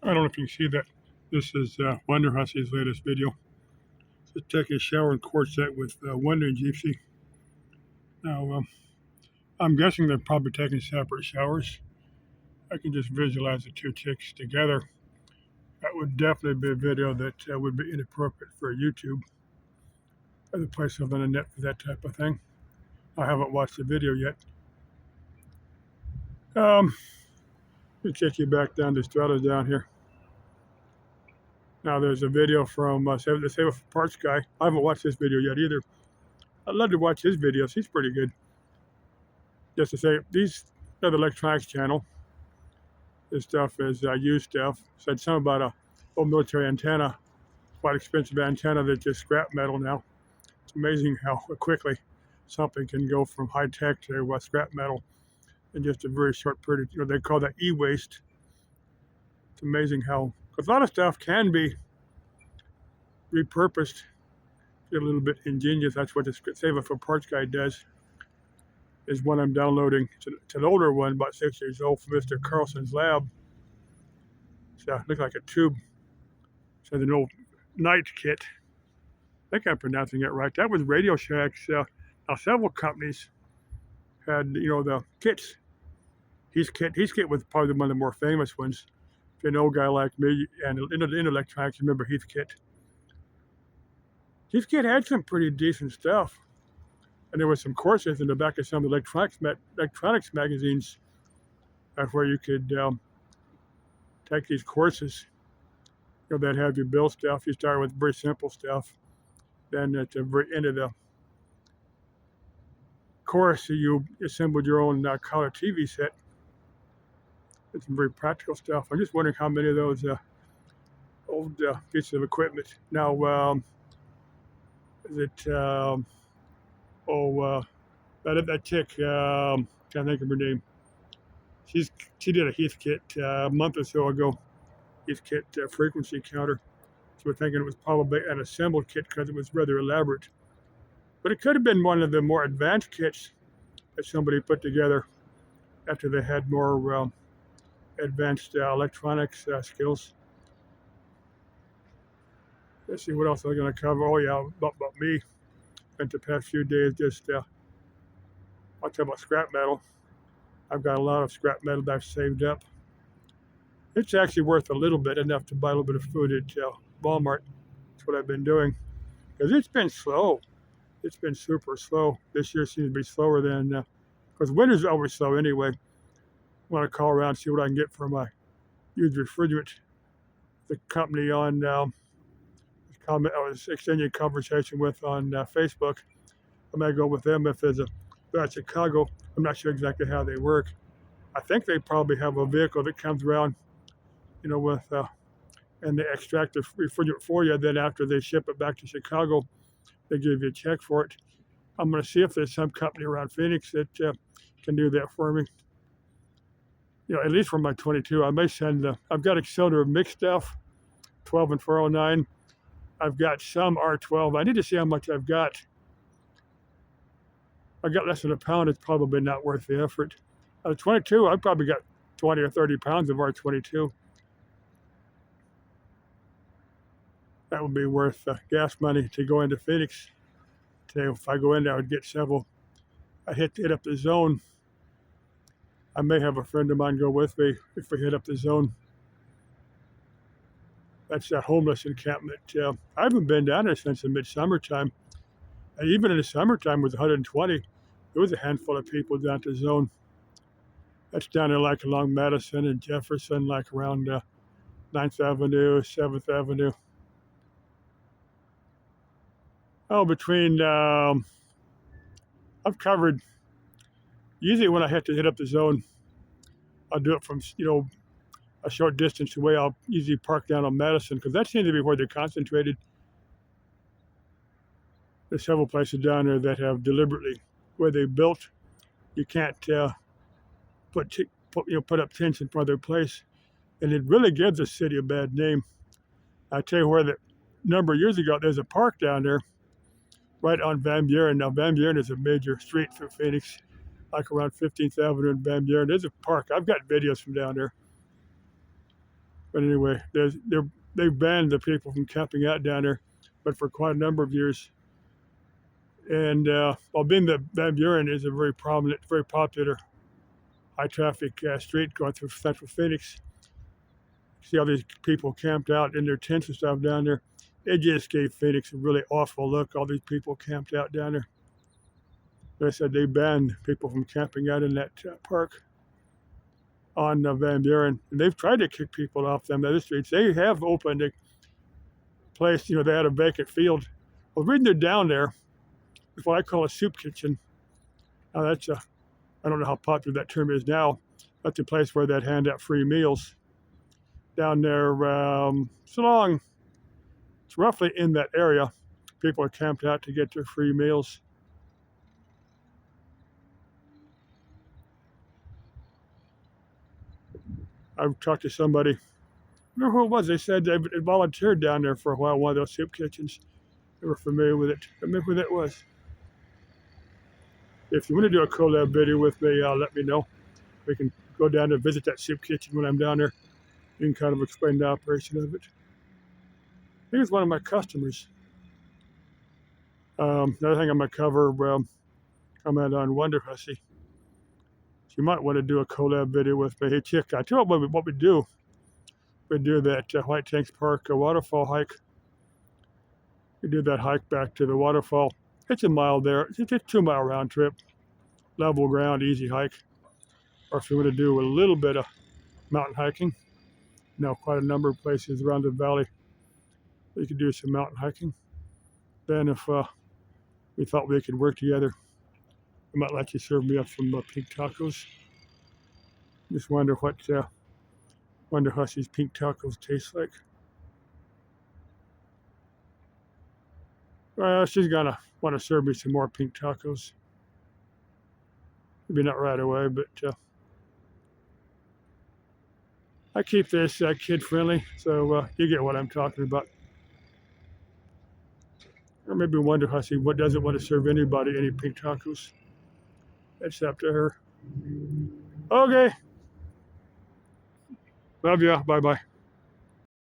I don't know if you can see that. This is Wonder Hussey's latest video. Just taking a shower in Quartzsite with Wonder and Gypsy. Now, I'm guessing they're probably taking separate showers. I can just visualize the two chicks together. That would definitely be a video that would be inappropriate for YouTube or the place on the net for that type of thing. I haven't watched the video yet. Let me take you back down to Strata down here. Now there's a video from the Save for Parts guy. I haven't watched this video yet either. I'd love to watch his videos. He's pretty good. Just to say, these are the electronics channel. This stuff is used stuff. Said something about a old military antenna, quite expensive antenna that's just scrap metal now. It's amazing how quickly something can go from high tech to scrap metal in just a very short period. They call that e-waste. It's amazing how, because a lot of stuff can be repurposed. Get a little bit ingenious. That's what the Save for Parts guy does. Is one I'm downloading. It's an older one, about 6 years old, from Mr. Carlson's lab. So it looks like a tube. It's an old night kit. I think I'm pronouncing it right. That was Radio Shack's. Now several companies had the kits. His kit was probably one of the more famous ones. If you're an old guy like me and into electronics, remember Heathkit. Heathkit had some pretty decent stuff. And there were some courses in the back of some of the electronics magazines where you could take these courses. That have you build stuff. You start with very simple stuff. Then at the very end of the course, you assembled your own color TV set. It's some very practical stuff. I'm just wondering how many of those old pieces of equipment. Now, is it? That chick, can't think of her name. She did a Heathkit a month or so ago. Heathkit frequency counter. So we're thinking it was probably an assembled kit because it was rather elaborate. But it could have been one of the more advanced kits that somebody put together after they had more advanced electronics skills. Let's see what else I'm going to cover. Oh yeah, about me. Spent the past few days just I'll talk about scrap metal. I've got a lot of scrap metal that I've saved up. It's actually worth a little bit, enough to buy a little bit of food at Walmart. That's what I've been doing. Because it's been slow. It's been super slow. This year seems to be slower than, because winter's always slow anyway. I want to call around and see what I can get for my used refrigerant. The company I was exchanging conversation with on Facebook. I may go with them if they're at Chicago. I'm not sure exactly how they work. I think they probably have a vehicle that comes around, with and they extract the refrigerant for you. Then after they ship it back to Chicago, they give you a check for it. I'm going to see if there's some company around Phoenix that can do that for me. At least for my 22. I may send I've got a cylinder of mixed stuff, 12 and 409. I've got some R12. I need to see how much I've got. I got less than a pound. It's probably not worth the effort. 22, I've probably got 20 or 30 pounds of R22. That would be worth gas money to go into Phoenix. Today, if I go in there, I would get several. I hit up the zone. I may have a friend of mine go with me if we hit up the zone. That's that homeless encampment. I haven't been down there since the midsummer time. And even in the summertime, with 120, there was a handful of people down at the zone. That's down there like along Madison and Jefferson, like around 9th Avenue, 7th Avenue. Between, I've covered, usually when I have to hit up the zone, I'll do it from, a short distance away. I'll usually park down on Madison because that seems to be where they're concentrated. There's several places down there that have deliberately, where they built, you can't put up tents in front of their place, and it really gives the city a bad name. I tell you where, that number of years ago, there's a park down there, right on Van Buren. Now Van Buren is a major street through Phoenix, like around 15th Avenue and Van Buren. There's a park. I've got videos from down there. But anyway, they've banned the people from camping out down there, but for quite a number of years. And while being that Van Buren is a very prominent, very popular, high traffic street going through central Phoenix, see all these people camped out in their tents and stuff down there. It just gave Phoenix a really awful look. All these people camped out down there. They said they banned people from camping out in that park on Van Buren. And they've tried to kick people off them other streets. They have opened a place, they had a vacant field. Well, reading they're down there, it's what I call a soup kitchen. Now that's I don't know how popular that term is now. That's a place where they'd hand out free meals down there. It's roughly in that area. People are camped out to get their free meals. I've talked to somebody, I remember who it was, they said they volunteered down there for a while, one of those soup kitchens. They were familiar with it. I remember who that was. If you want to do a collab video with me, let me know. We can go down and visit that soup kitchen when I'm down there. You can kind of explain the operation of it. I think it's one of my customers. Another thing I'm going to cover, comment on Wonder Hussy. You might want to do a collab video with me. Hey, chick, I tell you what we do. We do that White Tanks Park waterfall hike. We do that hike back to the waterfall. It's a mile there. It's a 2-mile round trip. Level ground, easy hike. Or if you want to do a little bit of mountain hiking, quite a number of places around the valley you could do some mountain hiking. Then if we thought we could work together, I might let you serve me up some pink tacos. Just wonder what Wonder Hussy's pink tacos taste like. Well, she's gonna want to serve me some more pink tacos. Maybe not right away, but I keep this kid friendly, so you get what I'm talking about. Or maybe Wonder Hussy doesn't want to serve anybody any pink tacos. It's up to her. Okay. Love ya. Bye-bye.